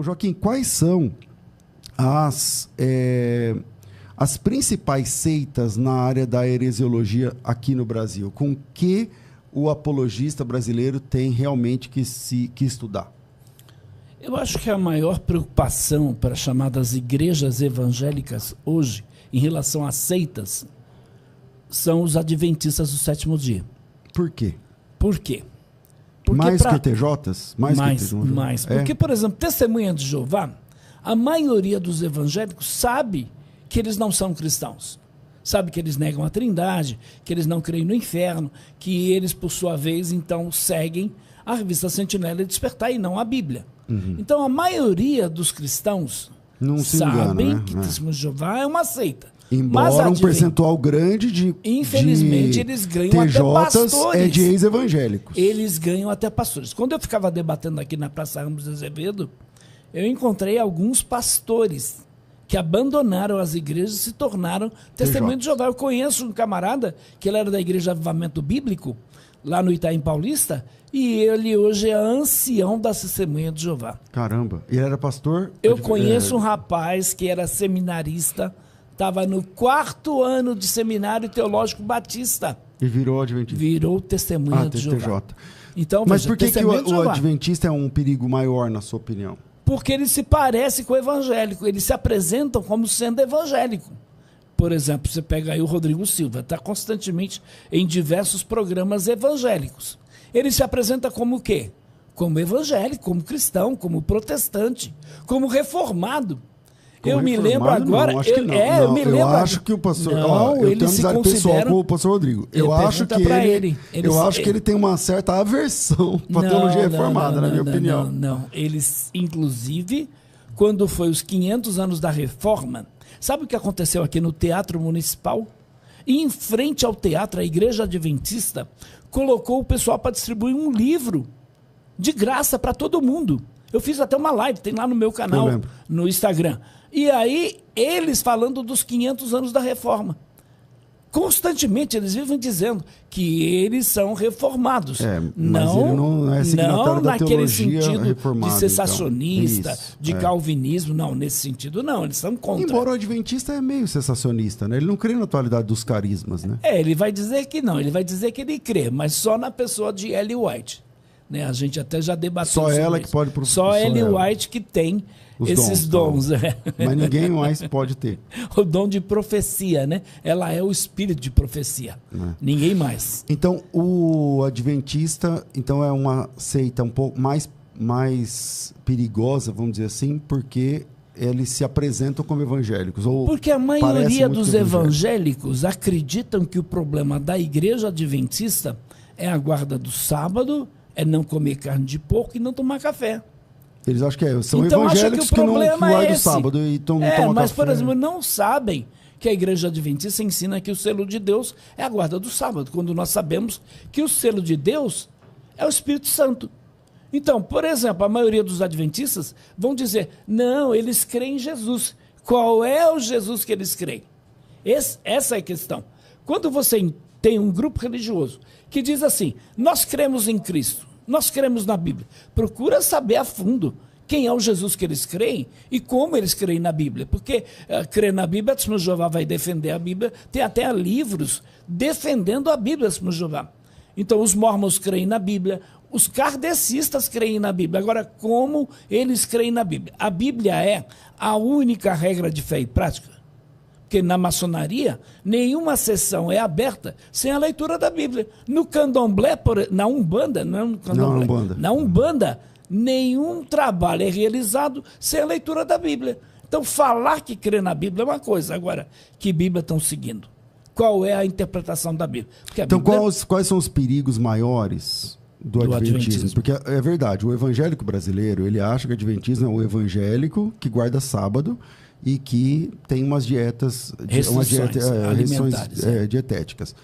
Joaquim, quais são as principais seitas na área da heresiologia aqui no Brasil? Com que o apologista brasileiro tem realmente que estudar? Eu acho que a maior preocupação para as chamadas igrejas evangélicas hoje, em relação às seitas, são os adventistas do sétimo dia. Por quê? Por quê? Mais que TJs? Mais. Porque, por exemplo, Testemunha de Jeová, a maioria dos evangélicos sabe que eles não são cristãos. Sabe que eles negam a Trindade, que eles não creem no inferno, que eles, por sua vez, então, seguem a revista Sentinela e Despertar e não a Bíblia. Uhum. Então, a maioria dos cristãos sabem que Testemunha de Jeová é uma seita. Embora um percentual grande de infelizmente, eles ganham até pastores. É de ex-evangélicos. Eles ganham até pastores. Quando eu ficava debatendo aqui na Praça Ramos de Azevedo, eu encontrei alguns pastores que abandonaram as igrejas e se tornaram Testemunha de Jeová. Eu conheço um camarada que ele era da Igreja Avivamento Bíblico, lá no Itaim Paulista, e ele hoje é ancião da Testemunha de Jeová. Caramba, e ele era pastor? Eu conheço um rapaz que era seminarista, estava no 4º ano de seminário teológico batista. E virou adventista. Virou Testemunha de Jeová. Então, mas por que o adventista é um perigo maior, na sua opinião? Porque ele se parece com o evangélico. Eles se apresentam como sendo evangélico. Por exemplo, você pega aí o Rodrigo Silva, está constantemente em diversos programas evangélicos. Ele se apresenta como o quê? Como evangélico, como cristão, como protestante, como reformado. Eu me lembro agora. Eu acho que o pastor. Eu tenho amizade pessoal com o pastor Rodrigo. Eu acho que ele tem uma certa aversão para a teologia reformada, na minha opinião. Não. Eles, inclusive, quando foi os 500 anos da reforma, sabe o que aconteceu aqui no Teatro Municipal? E em frente ao teatro, a Igreja Adventista colocou o pessoal para distribuir um livro de graça para todo mundo. Eu fiz até uma live, tem lá no meu canal, no Instagram. E aí, eles falando dos 500 anos da reforma. Constantemente, eles vivem dizendo que eles são reformados. Mas ele não é signatário da naquele teologia sentido reformada, de sensacionista, então. de calvinismo. Não, nesse sentido não, eles são contra. Embora o adventista é meio sensacionista, né? Ele não crê na atualidade dos carismas, né? Ele vai dizer que não, ele vai dizer que ele crê, mas só na pessoa de Ellen White. Né? A gente até já debateu sobre isso. Só ela que pode... Só Ellen White que tem esses dons. Mas ninguém mais pode ter. O dom de profecia, né? Ela é o espírito de profecia. Ninguém mais. Então, o adventista é uma seita um pouco mais perigosa, vamos dizer assim, porque eles se apresentam como evangélicos. Porque a maioria dos evangélicos acreditam que o problema da igreja adventista é a guarda do sábado, é não comer carne de porco e não tomar café. Eles acham que são evangélicos que não guardam o sábado e tomam café. Mas, por exemplo, não sabem que a Igreja Adventista ensina que o selo de Deus é a guarda do sábado, quando nós sabemos que o selo de Deus é o Espírito Santo. Então, por exemplo, a maioria dos adventistas vão dizer, não, eles creem em Jesus. Qual é o Jesus que eles creem? Essa é a questão. Quando você tem um grupo religioso que diz assim, nós cremos em Cristo, nós cremos na Bíblia, procura saber a fundo quem é o Jesus que eles creem e como eles creem na Bíblia, porque crer na Bíblia, a Testemunha de Jeová vai defender a Bíblia, tem até livros defendendo a Bíblia, a Testemunha de Jeová. Então, os mormons creem na Bíblia, os kardecistas creem na Bíblia. Agora, como eles creem na Bíblia? A Bíblia é a única regra de fé e prática. Porque na maçonaria, nenhuma sessão é aberta sem a leitura da Bíblia. No candomblé, na Umbanda, não é no candomblé, na Umbanda, nenhum trabalho é realizado sem a leitura da Bíblia. Então, falar que crê na Bíblia é uma coisa. Agora, que Bíblia estão seguindo? Qual é a interpretação da Bíblia? Então, quais são os perigos maiores do adventismo? Porque é verdade, o evangélico brasileiro, ele acha que o adventismo é o evangélico que guarda sábado e que tem umas dietas, restrições dietéticas.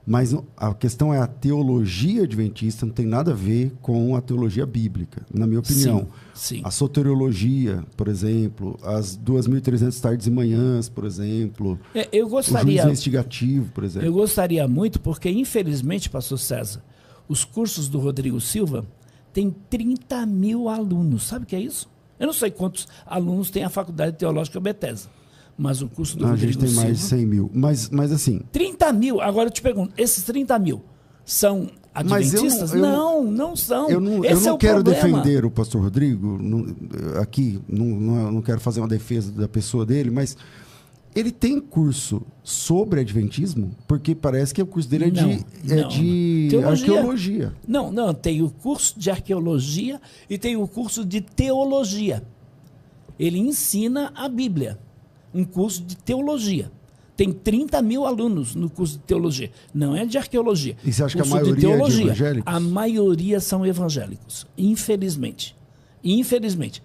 Mas a questão é a teologia adventista não tem nada a ver com a teologia bíblica, na minha opinião. Sim. A soteriologia, por exemplo, as 2.300 tardes e manhãs, por exemplo. Eu gostaria, o juízo investigativo, por exemplo. Eu gostaria muito, porque infelizmente, pastor César, os cursos do Rodrigo Silva têm 30 mil alunos. Sabe o que é isso? Eu não sei quantos alunos tem a Faculdade Teológica Bethesda, mas o curso do Rodrigo A gente tem mais de 100 mil. Mas assim... 30 mil. Agora eu te pergunto, esses 30 mil são adventistas? Não são. Eu não quero defender o pastor Rodrigo aqui, não quero fazer uma defesa da pessoa dele, mas ele tem curso sobre adventismo? Porque parece que o curso dele é de arqueologia. Não, tem o curso de arqueologia e tem o curso de teologia. Ele ensina a Bíblia, um curso de teologia. Tem 30 mil alunos no curso de teologia. Não é de arqueologia. E você acha que a maioria é de evangélicos? A maioria são evangélicos, infelizmente. Infelizmente.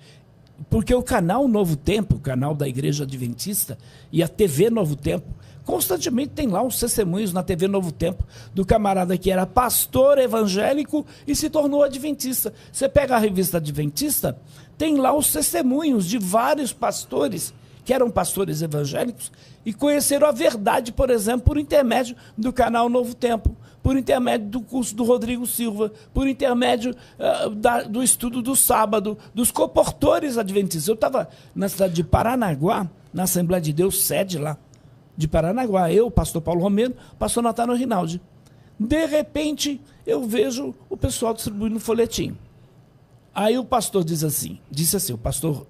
Porque o canal Novo Tempo, o canal da Igreja Adventista e a TV Novo Tempo, constantemente tem lá os testemunhos na TV Novo Tempo do camarada que era pastor evangélico e se tornou adventista. Você pega a revista Adventista, tem lá os testemunhos de vários pastores que eram pastores evangélicos e conheceram a verdade, por exemplo, por intermédio do canal Novo Tempo, por intermédio do curso do Rodrigo Silva, por intermédio do estudo do sábado, dos comportores adventistas. Eu estava na cidade de Paranaguá, na Assembleia de Deus, sede lá de Paranaguá, eu, pastor Paulo Romero, pastor Natanael Rinaldi. De repente, eu vejo o pessoal distribuindo um folhetim. Aí o pastor disse assim, o pastor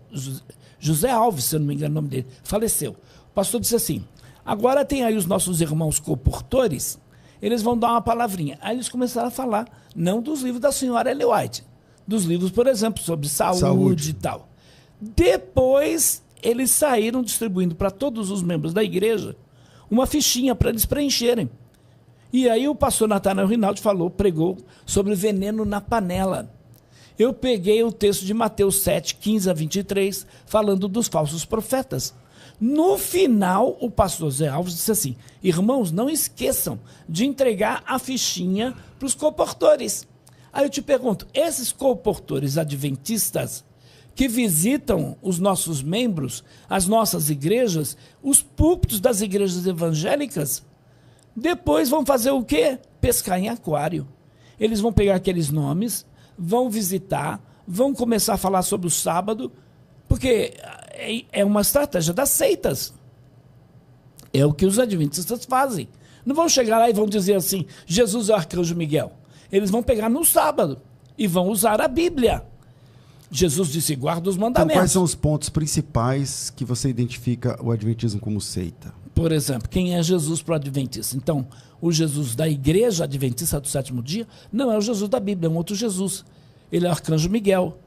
José Alves, se eu não me engano o nome dele, faleceu. O pastor disse assim, agora tem aí os nossos irmãos comportores, eles vão dar uma palavrinha. Aí eles começaram a falar, não dos livros da senhora Ellen White, dos livros, por exemplo, sobre saúde e tal. Depois, eles saíram distribuindo para todos os membros da igreja uma fichinha para eles preencherem. E aí o pastor Natanael Rinaldi pregou sobre veneno na panela. Eu peguei o texto de Mateus 7, 15 a 23, falando dos falsos profetas. No final, o pastor Zé Alves disse assim, irmãos, não esqueçam de entregar a fichinha para os comportores. Aí eu te pergunto, esses comportores adventistas que visitam os nossos membros, as nossas igrejas, os púlpitos das igrejas evangélicas, depois vão fazer o quê? Pescar em aquário. Eles vão pegar aqueles nomes, vão visitar, vão começar a falar sobre o sábado, porque é uma estratégia das seitas. É o que os adventistas fazem. Não vão chegar lá e vão dizer assim, Jesus é o arcanjo Miguel. Eles vão pegar no sábado e vão usar a Bíblia. Jesus disse, guarda os mandamentos. Então, quais são os pontos principais que você identifica o adventismo como seita? Por exemplo, quem é Jesus para o adventista? Então, o Jesus da igreja adventista do sétimo dia não é o Jesus da Bíblia, é um outro Jesus. Ele é o arcanjo Miguel.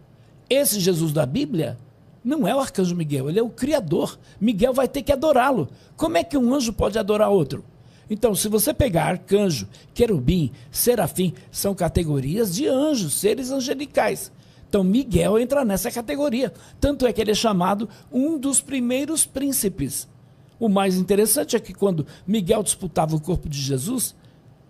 Esse Jesus da Bíblia não é o arcanjo Miguel, ele é o Criador. Miguel vai ter que adorá-lo. Como é que um anjo pode adorar outro? Então, se você pegar arcanjo, querubim, serafim, são categorias de anjos, seres angelicais. Então, Miguel entra nessa categoria. Tanto é que ele é chamado um dos primeiros príncipes. O mais interessante é que quando Miguel disputava o corpo de Jesus,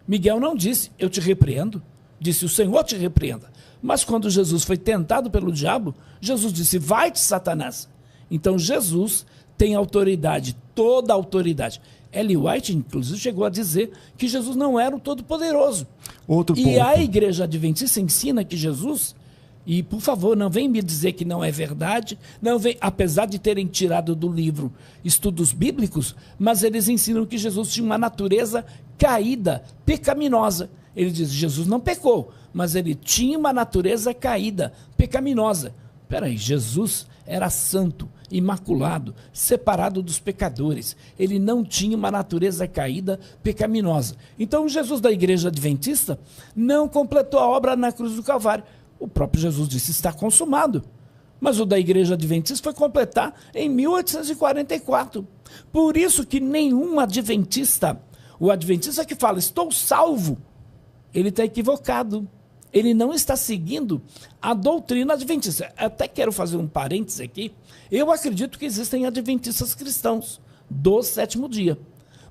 Miguel não disse, eu te repreendo, disse, o Senhor te repreenda. Mas quando Jesus foi tentado pelo diabo, Jesus disse, vai-te, Satanás. Então Jesus tem autoridade, toda a autoridade. Ellen White, inclusive, chegou a dizer que Jesus não era o Todo-Poderoso. E a Igreja Adventista ensina que Jesus... E, por favor, não vem me dizer que não é verdade, não vem, apesar de terem tirado do livro estudos bíblicos, mas eles ensinam que Jesus tinha uma natureza caída, pecaminosa. Ele diz, Jesus não pecou, mas ele tinha uma natureza caída, pecaminosa. Peraí, Jesus era santo, imaculado, separado dos pecadores. Ele não tinha uma natureza caída, pecaminosa. Então, o Jesus da Igreja Adventista não completou a obra na cruz do Calvário. O próprio Jesus disse, está consumado. Mas o da Igreja Adventista foi completar em 1844. Por isso que nenhum adventista, o adventista que fala, estou salvo, ele está equivocado. Ele não está seguindo a doutrina adventista. Até quero fazer um parêntese aqui. Eu acredito que existem adventistas cristãos do sétimo dia.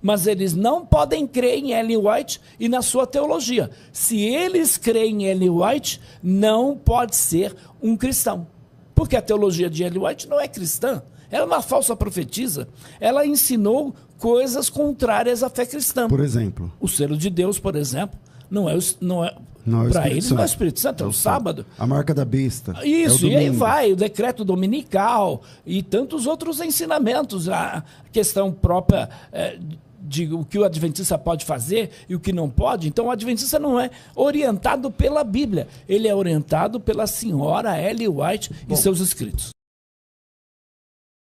Mas eles não podem crer em Ellen White e na sua teologia. Se eles creem em Ellen White, não pode ser um cristão. Porque a teologia de Ellen White não é cristã. Ela é uma falsa profetisa. Ela ensinou coisas contrárias à fé cristã. Por exemplo? O selo de Deus, por exemplo, não Para eles não é o Espírito Santo, é o sábado. A marca da besta. Isso, e aí vai o decreto dominical e tantos outros ensinamentos. A questão própria de o que o adventista pode fazer e o que não pode. Então o adventista não é orientado pela Bíblia, ele é orientado pela senhora Ellen White e seus escritos.